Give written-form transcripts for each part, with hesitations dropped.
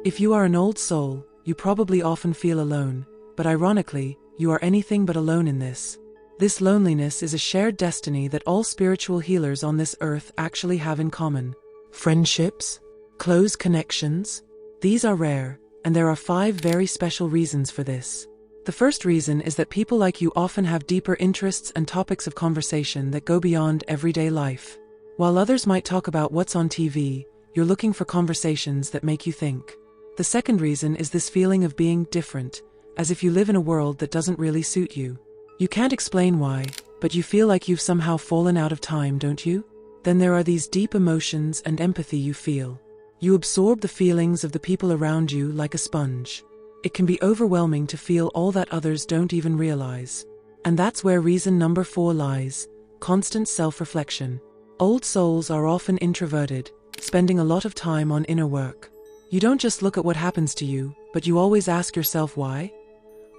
If you are an old soul, you probably often feel alone, but ironically, you are anything but alone in this. This loneliness is a shared destiny that all spiritual healers on this earth actually have in common. Friendships? Close connections? These are rare, and there are 5 very special reasons for this. The first reason is that people like you often have deeper interests and topics of conversation that go beyond everyday life. While others might talk about what's on TV, you're looking for conversations that make you think. The second reason is this feeling of being different, as if you live in a world that doesn't really suit you. You can't explain why, but you feel like you've somehow fallen out of time, don't you? Then there are these deep emotions and empathy you feel. You absorb the feelings of the people around you like a sponge. It can be overwhelming to feel all that others don't even realize. And that's where reason number 4 lies: constant self-reflection. Old souls are often introverted, spending a lot of time on inner work. You don't just look at what happens to you, but you always ask yourself why?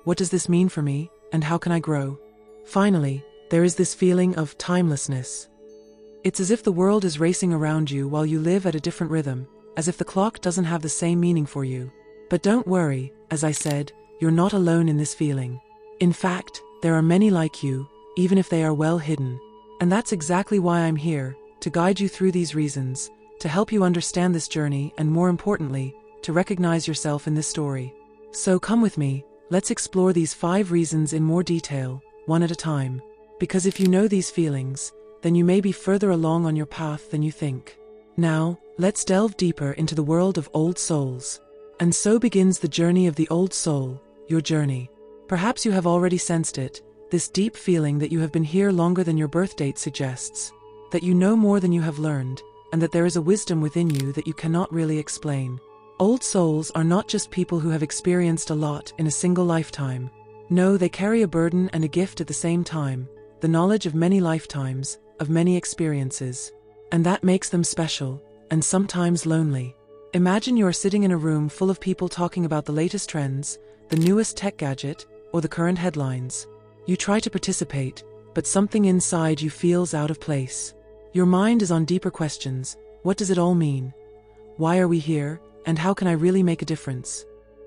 What does this mean for me, and how can I grow? Finally, there is this feeling of timelessness. It's as if the world is racing around you while you live at a different rhythm, as if the clock doesn't have the same meaning for you. But don't worry, as I said, you're not alone in this feeling. In fact, there are many like you, even if they are well hidden. And that's exactly why I'm here, to guide you through these reasons, to help you understand this journey and, more importantly, to recognize yourself in this story. So come with me, let's explore these 5 reasons in more detail, one at a time. Because if you know these feelings, then you may be further along on your path than you think. Now, let's delve deeper into the world of old souls. And so begins the journey of the old soul, your journey. Perhaps you have already sensed it, this deep feeling that you have been here longer than your birth date suggests, that you know more than you have learned, and that there is a wisdom within you that you cannot really explain. Old souls are not just people who have experienced a lot in a single lifetime. No, they carry a burden and a gift at the same time, the knowledge of many lifetimes, of many experiences. And that makes them special, and sometimes lonely. Imagine you are sitting in a room full of people talking about the latest trends, the newest tech gadget, or the current headlines. You try to participate, but something inside you feels out of place. Your mind is on deeper questions. What does it all mean? Why are we here, and how can I really make a difference?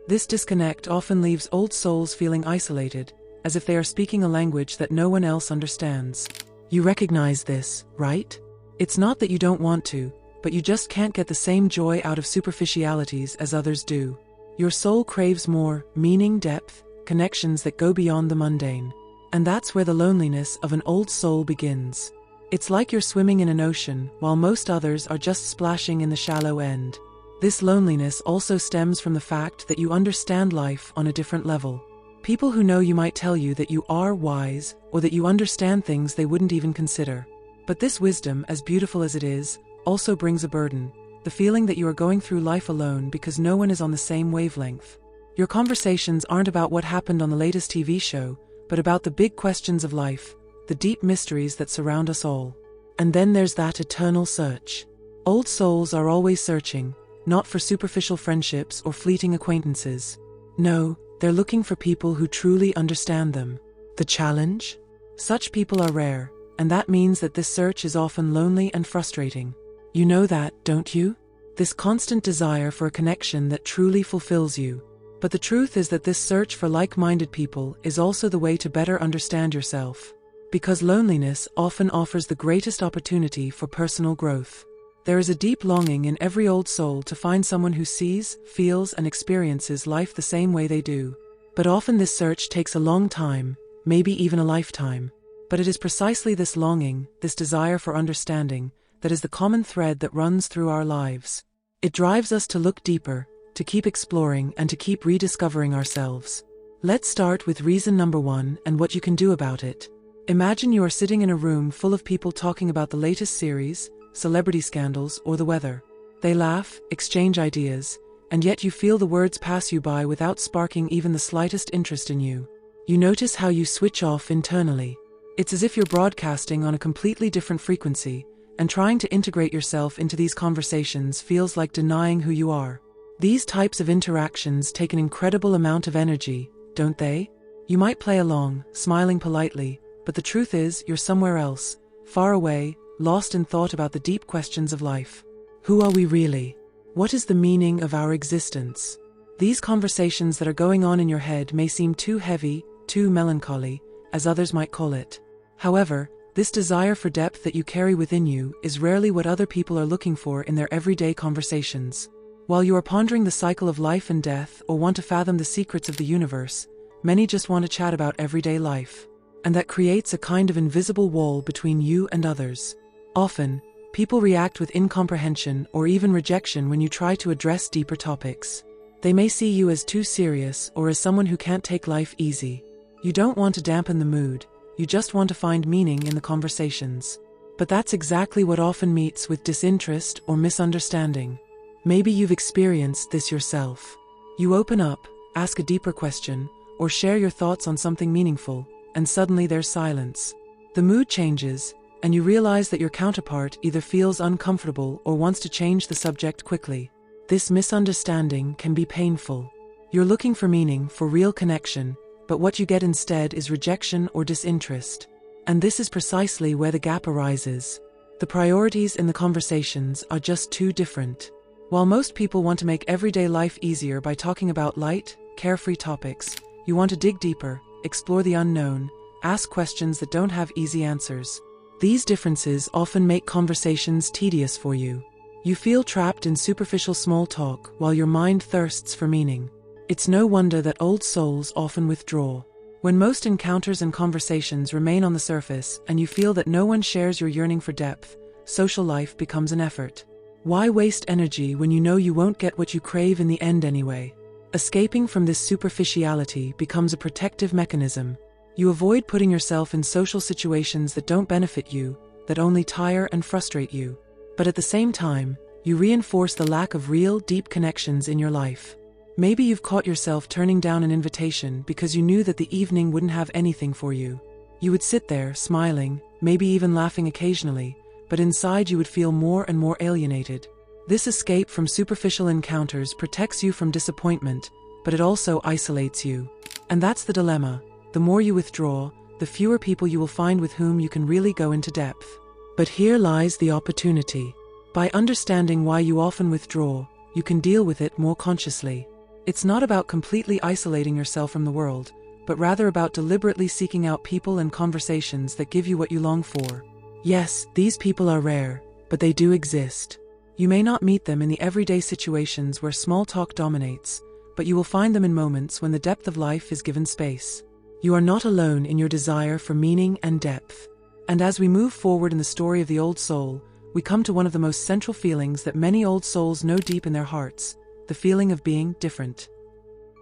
This disconnect often leaves old souls feeling isolated, as if they are speaking a language that no one else understands. You recognize this, right? It's not that you don't want to, but you just can't get the same joy out of superficialities as others do. Your soul craves more meaning, depth, connections that go beyond the mundane. And that's where the loneliness of an old soul begins. It's like you're swimming in an ocean, while most others are just splashing in the shallow end. This loneliness also stems from the fact that you understand life on a different level. People who know you might tell you that you are wise, or that you understand things they wouldn't even consider. But this wisdom, as beautiful as it is, also brings a burden, the feeling that you are going through life alone because no one is on the same wavelength. Your conversations aren't about what happened on the latest TV show, but about the big questions of life, the deep mysteries that surround us all. And then there's that eternal search. Old souls are always searching, not for superficial friendships or fleeting acquaintances. No, they're looking for people who truly understand them. The challenge? Such people are rare, and that means that this search is often lonely and frustrating. You know that, don't you? This constant desire for a connection that truly fulfills you. But the truth is that this search for like-minded people is also the way to better understand yourself. Because loneliness often offers the greatest opportunity for personal growth. There is a deep longing in every old soul to find someone who sees, feels, and experiences life the same way they do. But often this search takes a long time, maybe even a lifetime. But it is precisely this longing, this desire for understanding, that is the common thread that runs through our lives. It drives us to look deeper, to keep exploring, and to keep rediscovering ourselves. Let's start with reason number 1 and what you can do about it. Imagine you are sitting in a room full of people talking about the latest series, celebrity scandals, or the weather. They laugh, exchange ideas, and yet you feel the words pass you by without sparking even the slightest interest in you. You notice how you switch off internally. It's as if you're broadcasting on a completely different frequency, and trying to integrate yourself into these conversations feels like denying who you are. These types of interactions take an incredible amount of energy, don't they? You might play along, smiling politely, but the truth is you're somewhere else, far away, lost in thought about the deep questions of life. Who are we really? What is the meaning of our existence? These conversations that are going on in your head may seem too heavy, too melancholy, as others might call it. However, this desire for depth that you carry within you is rarely what other people are looking for in their everyday conversations. While you are pondering the cycle of life and death or want to fathom the secrets of the universe, many just want to chat about everyday life. And that creates a kind of invisible wall between you and others. Often, people react with incomprehension or even rejection when you try to address deeper topics. They may see you as too serious or as someone who can't take life easy. You don't want to dampen the mood, you just want to find meaning in the conversations. But that's exactly what often meets with disinterest or misunderstanding. Maybe you've experienced this yourself. You open up, ask a deeper question, or share your thoughts on something meaningful, and suddenly there's silence. The mood changes, and you realize that your counterpart either feels uncomfortable or wants to change the subject quickly. This misunderstanding can be painful. You're looking for meaning, for real connection, but what you get instead is rejection or disinterest. And this is precisely where the gap arises. The priorities in the conversations are just too different. While most people want to make everyday life easier by talking about light, carefree topics, you want to dig deeper, explore the unknown, ask questions that don't have easy answers. These differences often make conversations tedious for you. You feel trapped in superficial small talk while your mind thirsts for meaning. It's no wonder that old souls often withdraw. When most encounters and conversations remain on the surface and you feel that no one shares your yearning for depth, social life becomes an effort. Why waste energy when you know you won't get what you crave in the end anyway? Escaping from this superficiality becomes a protective mechanism. You avoid putting yourself in social situations that don't benefit you, that only tire and frustrate you. But at the same time, you reinforce the lack of real, deep connections in your life. Maybe you've caught yourself turning down an invitation because you knew that the evening wouldn't have anything for you. You would sit there, smiling, maybe even laughing occasionally, but inside you would feel more and more alienated. This escape from superficial encounters protects you from disappointment, but it also isolates you. And that's the dilemma. The more you withdraw, the fewer people you will find with whom you can really go into depth. But here lies the opportunity. By understanding why you often withdraw, you can deal with it more consciously. It's not about completely isolating yourself from the world, but rather about deliberately seeking out people and conversations that give you what you long for. Yes, these people are rare, but they do exist. You may not meet them in the everyday situations where small talk dominates, but you will find them in moments when the depth of life is given space. You are not alone in your desire for meaning and depth. And as we move forward in the story of the old soul, we come to one of the most central feelings that many old souls know deep in their hearts, the feeling of being different.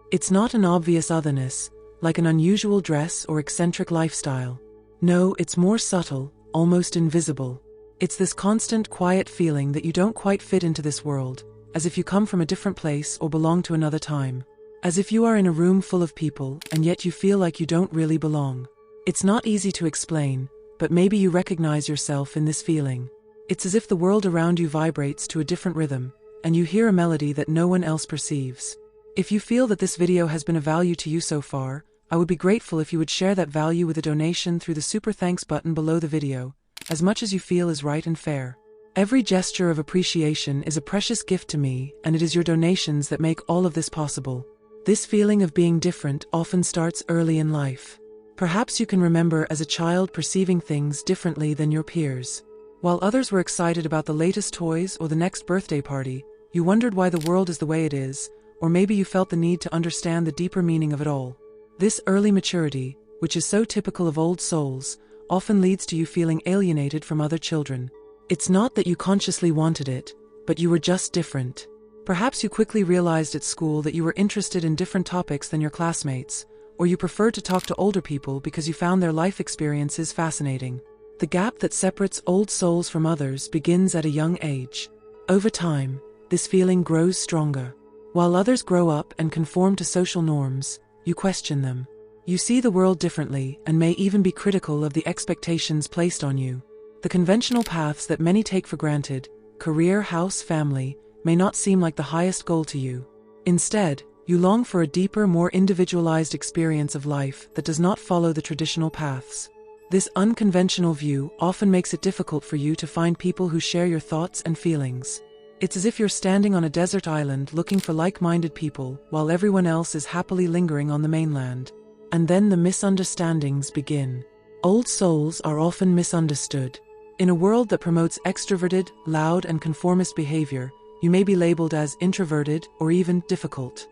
It's not an obvious otherness, like an unusual dress or eccentric lifestyle. No, it's more subtle, almost invisible. It's this constant, quiet feeling that you don't quite fit into this world, as if you come from a different place or belong to another time. As if you are in a room full of people, and yet you feel like you don't really belong. It's not easy to explain, but maybe you recognize yourself in this feeling. It's as if the world around you vibrates to a different rhythm, and you hear a melody that no one else perceives. If you feel that this video has been of value to you so far, I would be grateful if you would share that value with a donation through the Super Thanks button below the video, as much as you feel is right and fair. Every gesture of appreciation is a precious gift to me, and it is your donations that make all of this possible. This feeling of being different often starts early in life. Perhaps you can remember as a child perceiving things differently than your peers. While others were excited about the latest toys or the next birthday party, you wondered why the world is the way it is, or maybe you felt the need to understand the deeper meaning of it all. This early maturity, which is so typical of old souls, often leads to you feeling alienated from other children. It's not that you consciously wanted it, but you were just different. Perhaps you quickly realized at school that you were interested in different topics than your classmates, or you preferred to talk to older people because you found their life experiences fascinating. The gap that separates old souls from others begins at a young age. Over time, this feeling grows stronger. While others grow up and conform to social norms, you question them. You see the world differently and may even be critical of the expectations placed on you. The conventional paths that many take for granted, career, house, family, may not seem like the highest goal to you. Instead, you long for a deeper, more individualized experience of life that does not follow the traditional paths. This unconventional view often makes it difficult for you to find people who share your thoughts and feelings. It's as if you're standing on a desert island looking for like-minded people while everyone else is happily lingering on the mainland. And then the misunderstandings begin. Old souls are often misunderstood. In a world that promotes extroverted, loud, and conformist behavior, you may be labeled as introverted or even difficult.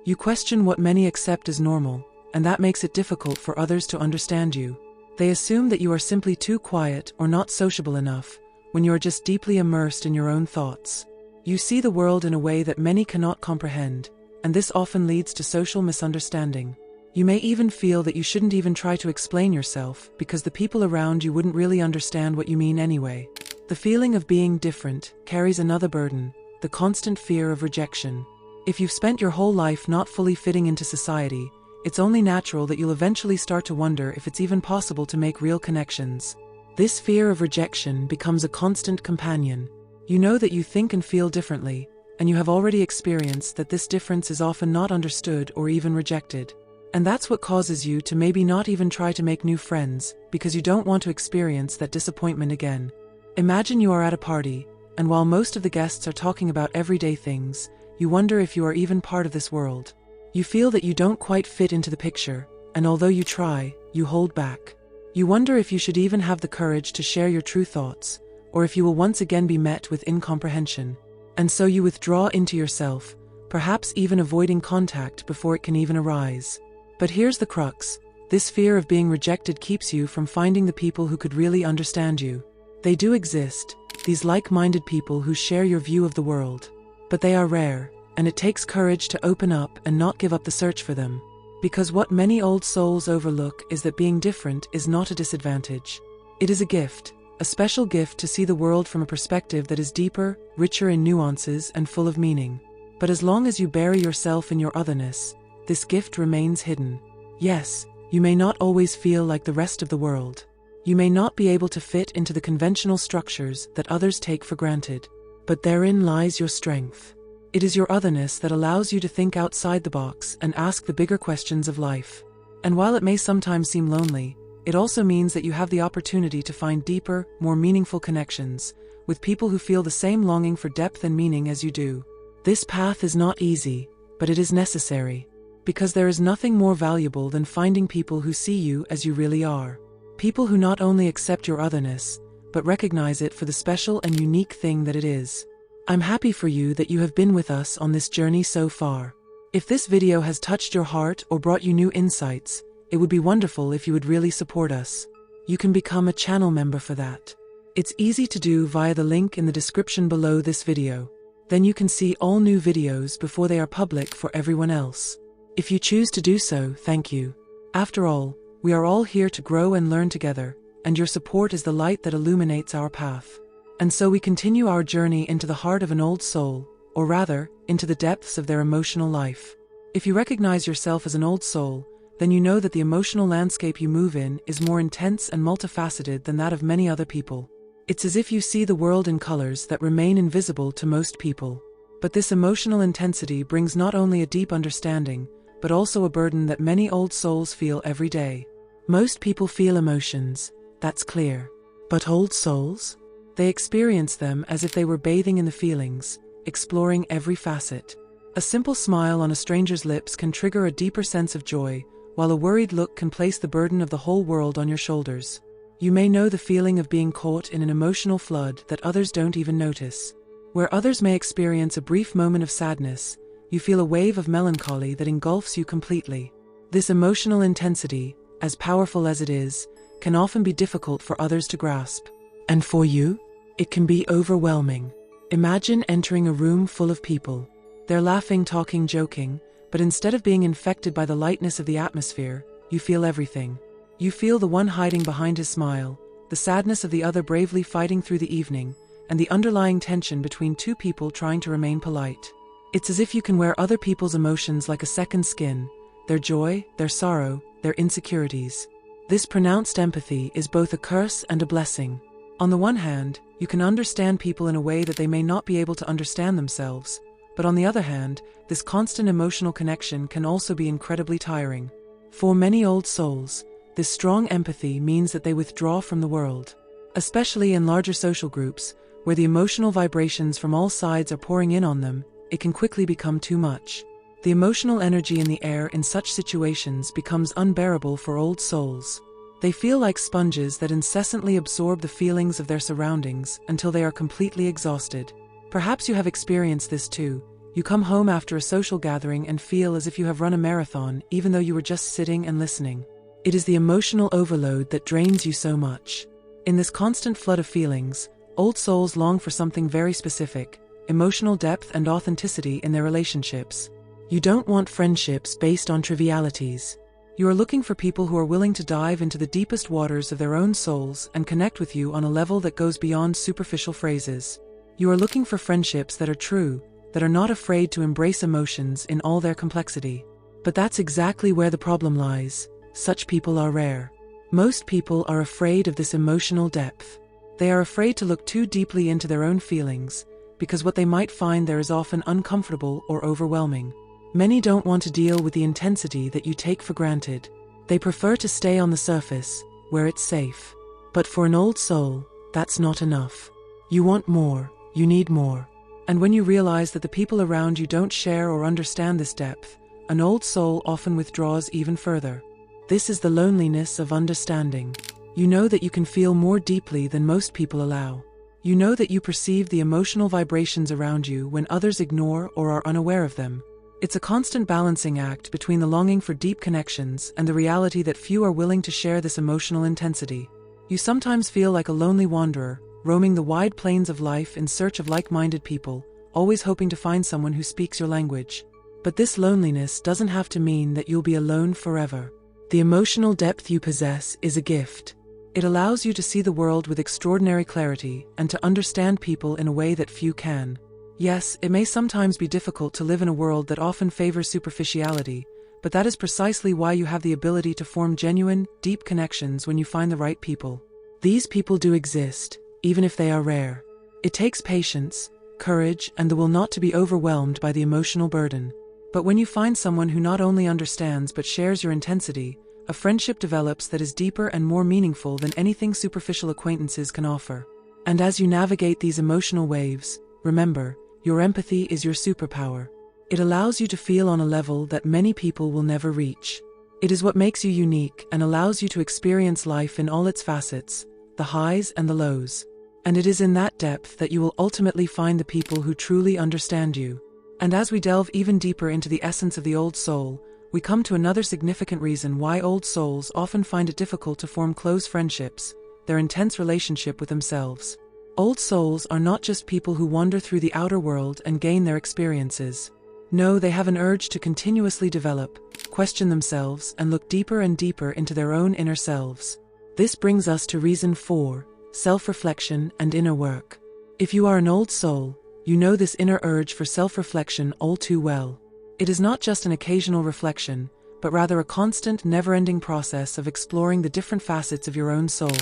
You question what many accept as normal, and that makes it difficult for others to understand you. They assume that you are simply too quiet or not sociable enough, when you are just deeply immersed in your own thoughts. You see the world in a way that many cannot comprehend, and this often leads to social misunderstanding. You may even feel that you shouldn't even try to explain yourself because the people around you wouldn't really understand what you mean anyway. The feeling of being different carries another burden, the constant fear of rejection. If you've spent your whole life not fully fitting into society, it's only natural that you'll eventually start to wonder if it's even possible to make real connections. This fear of rejection becomes a constant companion. You know that you think and feel differently, and you have already experienced that this difference is often not understood or even rejected. And that's what causes you to maybe not even try to make new friends, because you don't want to experience that disappointment again. Imagine you are at a party, and while most of the guests are talking about everyday things, you wonder if you are even part of this world. You feel that you don't quite fit into the picture, and although you try, you hold back. You wonder if you should even have the courage to share your true thoughts, or if you will once again be met with incomprehension. And so you withdraw into yourself, perhaps even avoiding contact before it can even arise. But here's the crux. This fear of being rejected keeps you from finding the people who could really understand you. They do exist, these like-minded people who share your view of the world. But they are rare, and it takes courage to open up and not give up the search for them. Because what many old souls overlook is that being different is not a disadvantage. It is a gift, a special gift to see the world from a perspective that is deeper, richer in nuances, and full of meaning. But as long as you bury yourself in your otherness, this gift remains hidden. Yes, you may not always feel like the rest of the world. You may not be able to fit into the conventional structures that others take for granted. But therein lies your strength. It is your otherness that allows you to think outside the box and ask the bigger questions of life. And while it may sometimes seem lonely, it also means that you have the opportunity to find deeper, more meaningful connections with people who feel the same longing for depth and meaning as you do. This path is not easy, but it is necessary. Because there is nothing more valuable than finding people who see you as you really are. People who not only accept your otherness, but recognize it for the special and unique thing that it is. I'm happy for you that you have been with us on this journey so far. If this video has touched your heart or brought you new insights, it would be wonderful if you would really support us. You can become a channel member for that. It's easy to do via the link in the description below this video. Then you can see all new videos before they are public for everyone else. If you choose to do so, thank you. After all, we are all here to grow and learn together, and your support is the light that illuminates our path. And so we continue our journey into the heart of an old soul, or rather, into the depths of their emotional life. If you recognize yourself as an old soul, then you know that the emotional landscape you move in is more intense and multifaceted than that of many other people. It's as if you see the world in colors that remain invisible to most people. But this emotional intensity brings not only a deep understanding, but also a burden that many old souls feel every day. Most people feel emotions, that's clear. But old souls? They experience them as if they were bathing in the feelings, exploring every facet. A simple smile on a stranger's lips can trigger a deeper sense of joy, while a worried look can place the burden of the whole world on your shoulders. You may know the feeling of being caught in an emotional flood that others don't even notice. Where others may experience a brief moment of sadness, you feel a wave of melancholy that engulfs you completely. This emotional intensity, as powerful as it is, can often be difficult for others to grasp. And for you, it can be overwhelming. Imagine entering a room full of people. They're laughing, talking, joking, but instead of being infected by the lightness of the atmosphere, you feel everything. You feel the one hiding behind his smile, the sadness of the other bravely fighting through the evening, and the underlying tension between two people trying to remain polite. It's as if you can wear other people's emotions like a second skin, their joy, their sorrow, their insecurities. This pronounced empathy is both a curse and a blessing. On the one hand, you can understand people in a way that they may not be able to understand themselves, but on the other hand, this constant emotional connection can also be incredibly tiring. For many old souls, this strong empathy means that they withdraw from the world. Especially in larger social groups, where the emotional vibrations from all sides are pouring in on them, it can quickly become too much. The emotional energy in the air in such situations becomes unbearable for old souls. They feel like sponges that incessantly absorb the feelings of their surroundings until they are completely exhausted. Perhaps you have experienced this too. You come home after a social gathering and feel as if you have run a marathon even though you were just sitting and listening. It is the emotional overload that drains you so much. In this constant flood of feelings, old souls long for something very specific: emotional depth and authenticity in their relationships. You don't want friendships based on trivialities. You are looking for people who are willing to dive into the deepest waters of their own souls and connect with you on a level that goes beyond superficial phrases. You are looking for friendships that are true, that are not afraid to embrace emotions in all their complexity. But that's exactly where the problem lies. Such people are rare. Most people are afraid of this emotional depth. They are afraid to look too deeply into their own feelings, because what they might find there is often uncomfortable or overwhelming. Many don't want to deal with the intensity that you take for granted. They prefer to stay on the surface, where it's safe. But for an old soul, that's not enough. You want more, you need more. And when you realize that the people around you don't share or understand this depth, an old soul often withdraws even further. This is the loneliness of understanding. You know that you can feel more deeply than most people allow. You know that you perceive the emotional vibrations around you when others ignore or are unaware of them. It's a constant balancing act between the longing for deep connections and the reality that few are willing to share this emotional intensity. You sometimes feel like a lonely wanderer, roaming the wide plains of life in search of like-minded people, always hoping to find someone who speaks your language. But this loneliness doesn't have to mean that you'll be alone forever. The emotional depth you possess is a gift. It allows you to see the world with extraordinary clarity and to understand people in a way that few can. Yes, it may sometimes be difficult to live in a world that often favors superficiality, but that is precisely why you have the ability to form genuine, deep connections when you find the right people. These people do exist, even if they are rare. It takes patience, courage, and the will not to be overwhelmed by the emotional burden. But when you find someone who not only understands but shares your intensity, a friendship develops that is deeper and more meaningful than anything superficial acquaintances can offer. And as you navigate these emotional waves, remember, your empathy is your superpower. It allows you to feel on a level that many people will never reach. It is what makes you unique and allows you to experience life in all its facets, the highs and the lows. And it is in that depth that you will ultimately find the people who truly understand you. And as we delve even deeper into the essence of the old soul, we come to another significant reason why old souls often find it difficult to form close friendships: their intense relationship with themselves. Old souls are not just people who wander through the outer world and gain their experiences. No, they have an urge to continuously develop, question themselves, and look deeper and deeper into their own inner selves. This brings us to reason 4, self-reflection and inner work. If you are an old soul, you know this inner urge for self-reflection all too well. It is not just an occasional reflection, but rather a constant, never-ending process of exploring the different facets of your own soul.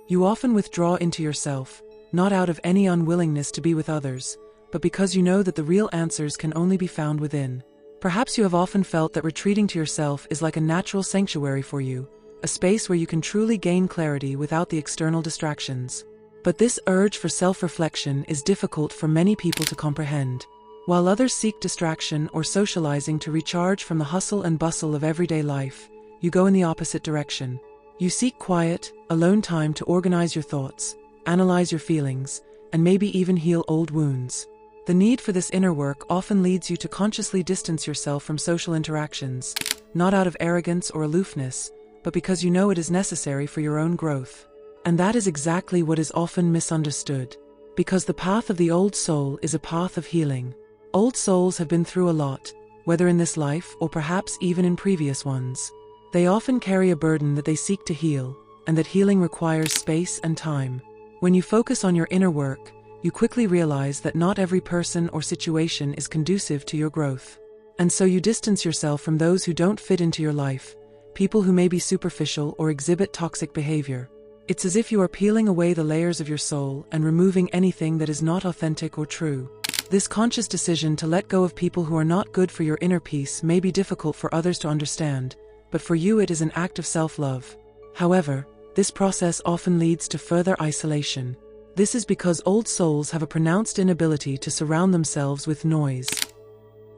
You often withdraw into yourself, not out of any unwillingness to be with others, but because you know that the real answers can only be found within. Perhaps you have often felt that retreating to yourself is like a natural sanctuary for you, a space where you can truly gain clarity without the external distractions. But this urge for self-reflection is difficult for many people to comprehend. While others seek distraction or socializing to recharge from the hustle and bustle of everyday life, you go in the opposite direction. You seek quiet, alone time to organize your thoughts, analyze your feelings, and maybe even heal old wounds. The need for this inner work often leads you to consciously distance yourself from social interactions, not out of arrogance or aloofness, but because you know it is necessary for your own growth. And that is exactly what is often misunderstood. Because the path of the old soul is a path of healing. Old souls have been through a lot, whether in this life or perhaps even in previous ones. They often carry a burden that they seek to heal, and that healing requires space and time. When you focus on your inner work, you quickly realize that not every person or situation is conducive to your growth. And so you distance yourself from those who don't fit into your life, people who may be superficial or exhibit toxic behavior. It's as if you are peeling away the layers of your soul and removing anything that is not authentic or true. This conscious decision to let go of people who are not good for your inner peace may be difficult for others to understand, but for you it is an act of self-love. However, this process often leads to further isolation. This is because old souls have a pronounced inability to surround themselves with noise.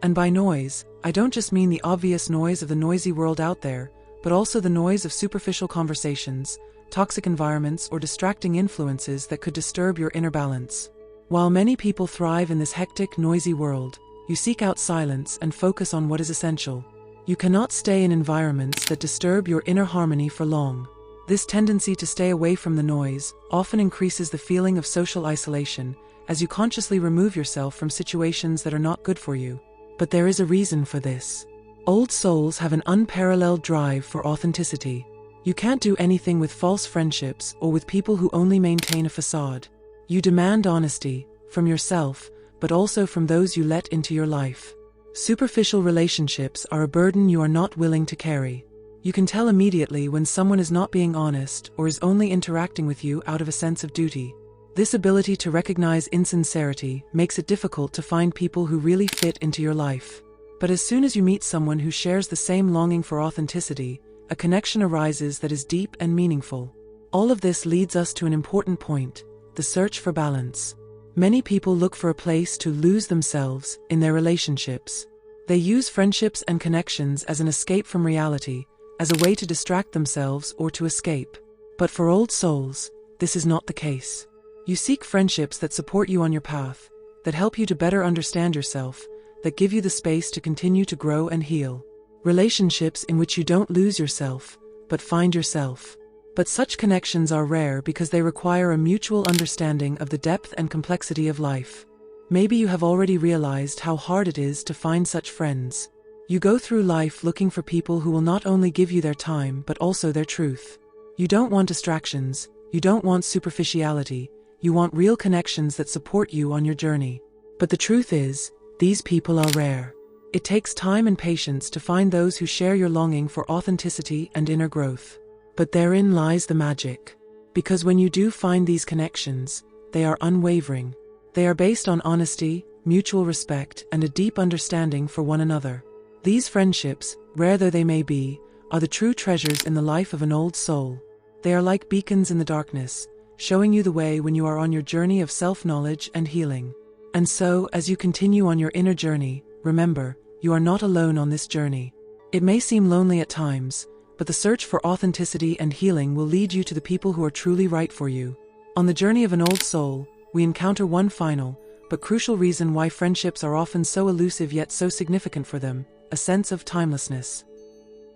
And by noise, I don't just mean the obvious noise of the noisy world out there, but also the noise of superficial conversations, toxic environments, or distracting influences that could disturb your inner balance. While many people thrive in this hectic, noisy world, you seek out silence and focus on what is essential. You cannot stay in environments that disturb your inner harmony for long. This tendency to stay away from the noise often increases the feeling of social isolation as you consciously remove yourself from situations that are not good for you. But there is a reason for this. Old souls have an unparalleled drive for authenticity. You can't do anything with false friendships or with people who only maintain a facade. You demand honesty, from yourself, but also from those you let into your life. Superficial relationships are a burden you are not willing to carry. You can tell immediately when someone is not being honest or is only interacting with you out of a sense of duty. This ability to recognize insincerity makes it difficult to find people who really fit into your life. But as soon as you meet someone who shares the same longing for authenticity, a connection arises that is deep and meaningful. All of this leads us to an important point: the search for balance. Many people look for a place to lose themselves in their relationships. They use friendships and connections as an escape from reality, as a way to distract themselves or to escape. But for old souls, this is not the case. You seek friendships that support you on your path, that help you to better understand yourself, that give you the space to continue to grow and heal. Relationships in which you don't lose yourself, but find yourself. But such connections are rare because they require a mutual understanding of the depth and complexity of life. Maybe you have already realized how hard it is to find such friends. You go through life looking for people who will not only give you their time but also their truth. You don't want distractions, you don't want superficiality, you want real connections that support you on your journey. But the truth is, these people are rare. It takes time and patience to find those who share your longing for authenticity and inner growth. But therein lies the magic. Because when you do find these connections, they are unwavering. They are based on honesty, mutual respect, and a deep understanding for one another. These friendships, rare though they may be, are the true treasures in the life of an old soul. They are like beacons in the darkness, showing you the way when you are on your journey of self-knowledge and healing. And so, as you continue on your inner journey, remember, you are not alone on this journey. It may seem lonely at times, but the search for authenticity and healing will lead you to the people who are truly right for you. On the journey of an old soul, we encounter one final, but crucial reason why friendships are often so elusive yet so significant for them: a sense of timelessness.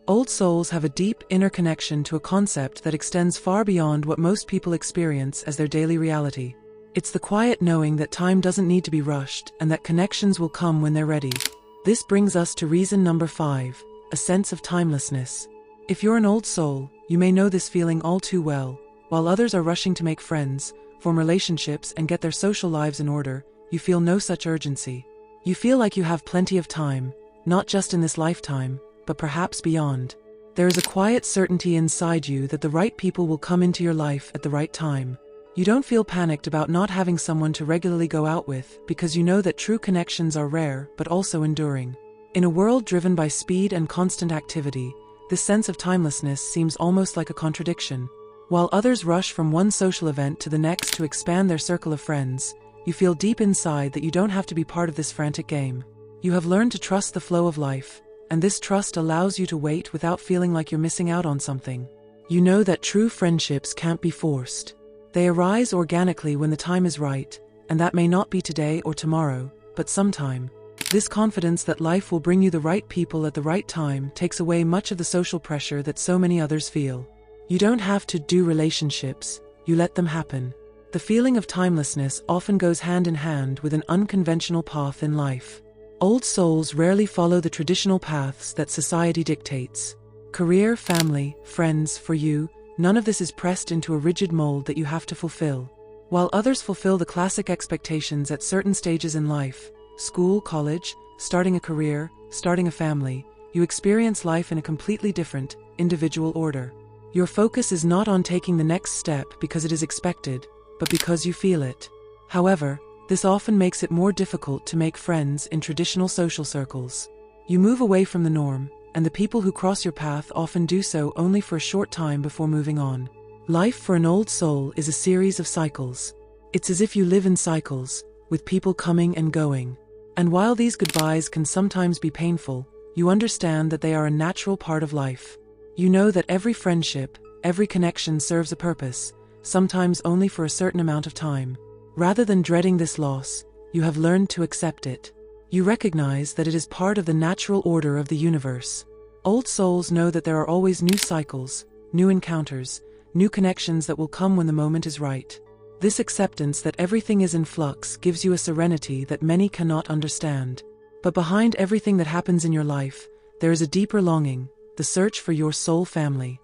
Old souls have a deep inner connection to a concept that extends far beyond what most people experience as their daily reality. It's the quiet knowing that time doesn't need to be rushed and that connections will come when they're ready. This brings us to reason number 5, a sense of timelessness. If you're an old soul, you may know this feeling all too well. While others are rushing to make friends, form relationships, and get their social lives in order, you feel no such urgency. You feel like you have plenty of time, not just in this lifetime, but perhaps beyond. There is a quiet certainty inside you that the right people will come into your life at the right time. You don't feel panicked about not having someone to regularly go out with because you know that true connections are rare but also enduring. In a world driven by speed and constant activity, this sense of timelessness seems almost like a contradiction. While others rush from one social event to the next to expand their circle of friends, you feel deep inside that you don't have to be part of this frantic game. You have learned to trust the flow of life, and this trust allows you to wait without feeling like you're missing out on something. You know that true friendships can't be forced. They arise organically when the time is right, and that may not be today or tomorrow, but sometime. This confidence that life will bring you the right people at the right time takes away much of the social pressure that so many others feel. You don't have to do relationships, you let them happen. The feeling of timelessness often goes hand in hand with an unconventional path in life. Old souls rarely follow the traditional paths that society dictates. Career, family, friends, for you, none of this is pressed into a rigid mold that you have to fulfill. While others fulfill the classic expectations at certain stages in life, school, college, starting a career, starting a family, you experience life in a completely different, individual order. Your focus is not on taking the next step because it is expected, but because you feel it. However, this often makes it more difficult to make friends in traditional social circles. You move away from the norm, and the people who cross your path often do so only for a short time before moving on. Life for an old soul is a series of cycles. It's as if you live in cycles, with people coming and going. And while these goodbyes can sometimes be painful, you understand that they are a natural part of life. You know that every friendship, every connection serves a purpose, sometimes only for a certain amount of time. Rather than dreading this loss, you have learned to accept it. You recognize that it is part of the natural order of the universe. Old souls know that there are always new cycles, new encounters, new connections that will come when the moment is right. This acceptance that everything is in flux gives you a serenity that many cannot understand. But behind everything that happens in your life, there is a deeper longing, the search for your soul family.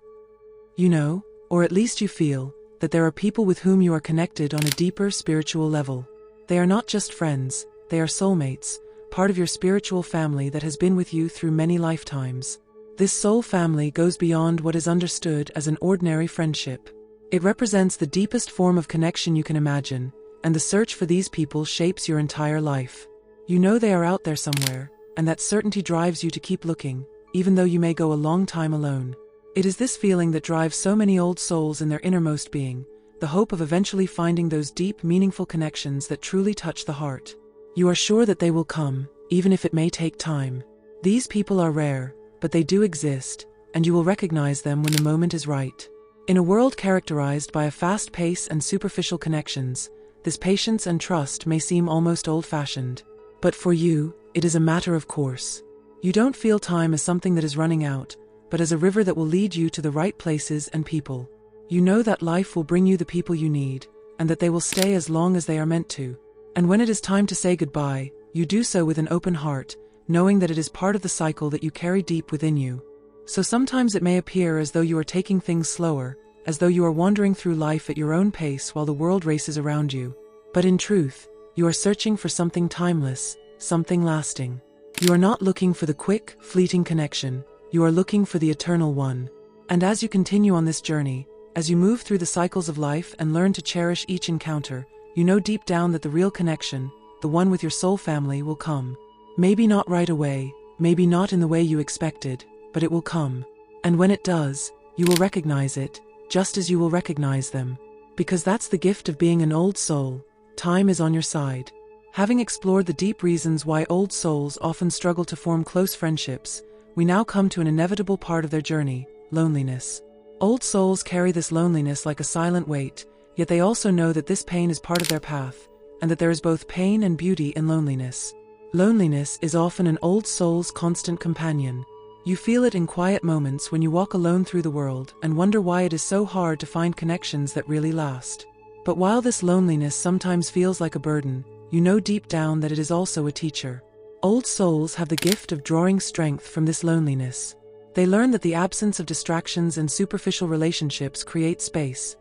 You know, or at least you feel, that there are people with whom you are connected on a deeper spiritual level. They are not just friends, they are soulmates, part of your spiritual family that has been with you through many lifetimes. This soul family goes beyond what is understood as an ordinary friendship. It represents the deepest form of connection you can imagine, and the search for these people shapes your entire life. You know they are out there somewhere, and that certainty drives you to keep looking, even though you may go a long time alone. It is this feeling that drives so many old souls in their innermost being, the hope of eventually finding those deep, meaningful connections that truly touch the heart. You are sure that they will come, even if it may take time. These people are rare, but they do exist, and you will recognize them when the moment is right. In a world characterized by a fast pace and superficial connections, this patience and trust may seem almost old-fashioned. But for you, it is a matter of course. You don't feel time as something that is running out, but as a river that will lead you to the right places and people. You know that life will bring you the people you need, and that they will stay as long as they are meant to. And when it is time to say goodbye, you do so with an open heart, knowing that it is part of the cycle that you carry deep within you. So sometimes it may appear as though you are taking things slower, as though you are wandering through life at your own pace while the world races around you. But in truth, you are searching for something timeless, something lasting. You are not looking for the quick, fleeting connection, you are looking for the eternal one. And as you continue on this journey, as you move through the cycles of life and learn to cherish each encounter, you know deep down that the real connection, the one with your soul family, will come. Maybe not right away, maybe not in the way you expected, but it will come. And when it does, you will recognize it, just as you will recognize them. Because that's the gift of being an old soul, time is on your side. Having explored the deep reasons why old souls often struggle to form close friendships, we now come to an inevitable part of their journey, loneliness. Old souls carry this loneliness like a silent weight, yet they also know that this pain is part of their path, and that there is both pain and beauty in loneliness. Loneliness is often an old soul's constant companion. You feel it in quiet moments when you walk alone through the world and wonder why it is so hard to find connections that really last. But while this loneliness sometimes feels like a burden, you know deep down that it is also a teacher. Old souls have the gift of drawing strength from this loneliness. They learn that the absence of distractions and superficial relationships create space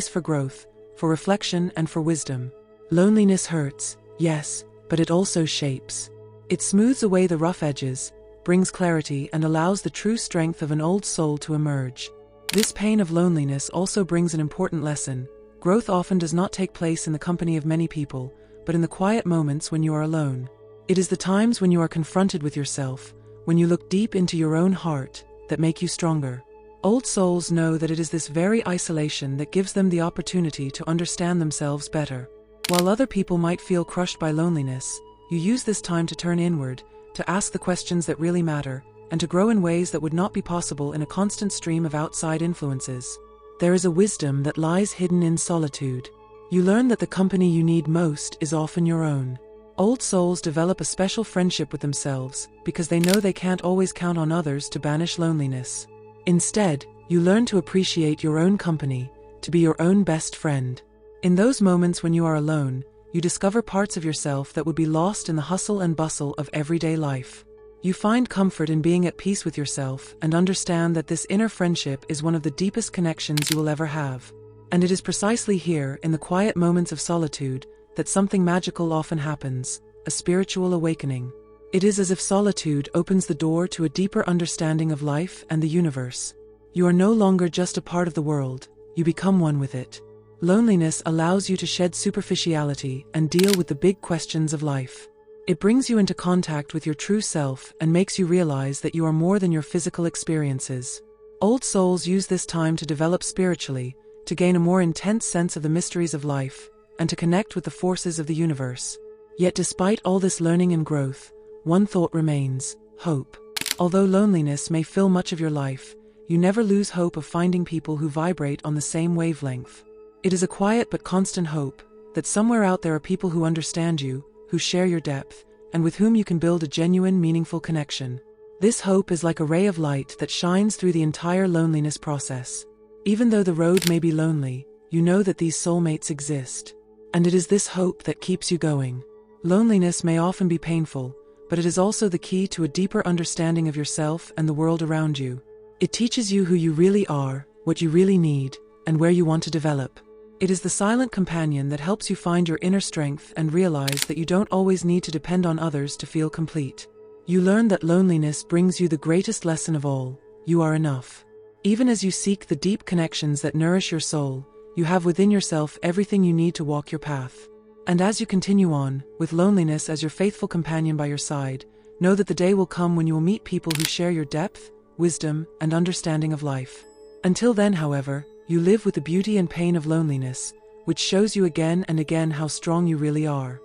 for growth, for reflection, and for wisdom. Loneliness hurts, yes, but it also shapes. It smooths away the rough edges, brings clarity, and allows the true strength of an old soul to emerge. This pain of loneliness also brings an important lesson. Growth often does not take place in the company of many people, but in the quiet moments when you are alone. It is the times when you are confronted with yourself, when you look deep into your own heart, that make you stronger. Old souls know that it is this very isolation that gives them the opportunity to understand themselves better. While other people might feel crushed by loneliness, you use this time to turn inward, to ask the questions that really matter, and to grow in ways that would not be possible in a constant stream of outside influences. There is a wisdom that lies hidden in solitude. You learn that the company you need most is often your own. Old souls develop a special friendship with themselves because they know they can't always count on others to banish loneliness. Instead, you learn to appreciate your own company, to be your own best friend. In those moments when you are alone, you discover parts of yourself that would be lost in the hustle and bustle of everyday life. You find comfort in being at peace with yourself and understand that this inner friendship is one of the deepest connections you will ever have. And it is precisely here, in the quiet moments of solitude, that something magical often happens, a spiritual awakening. It is as if solitude opens the door to a deeper understanding of life and the universe. You are no longer just a part of the world, you become one with it. Loneliness allows you to shed superficiality and deal with the big questions of life. It brings you into contact with your true self and makes you realize that you are more than your physical experiences. Old souls use this time to develop spiritually, to gain a more intense sense of the mysteries of life, and to connect with the forces of the universe. Yet despite all this learning and growth, one thought remains: hope. Although loneliness may fill much of your life, you never lose hope of finding people who vibrate on the same wavelength. It is a quiet but constant hope that somewhere out there are people who understand you, who share your depth, and with whom you can build a genuine, meaningful connection. This hope is like a ray of light that shines through the entire loneliness process. Even though the road may be lonely, you know that these soulmates exist. And it is this hope that keeps you going. Loneliness may often be painful, but it is also the key to a deeper understanding of yourself and the world around you. It teaches you who you really are, what you really need, and where you want to develop. It is the silent companion that helps you find your inner strength and realize that you don't always need to depend on others to feel complete. You learn that loneliness brings you the greatest lesson of all: you are enough. Even as you seek the deep connections that nourish your soul, you have within yourself everything you need to walk your path. And as you continue on, with loneliness as your faithful companion by your side, know that the day will come when you will meet people who share your depth, wisdom, and understanding of life. Until then, however, you live with the beauty and pain of loneliness, which shows you again and again how strong you really are.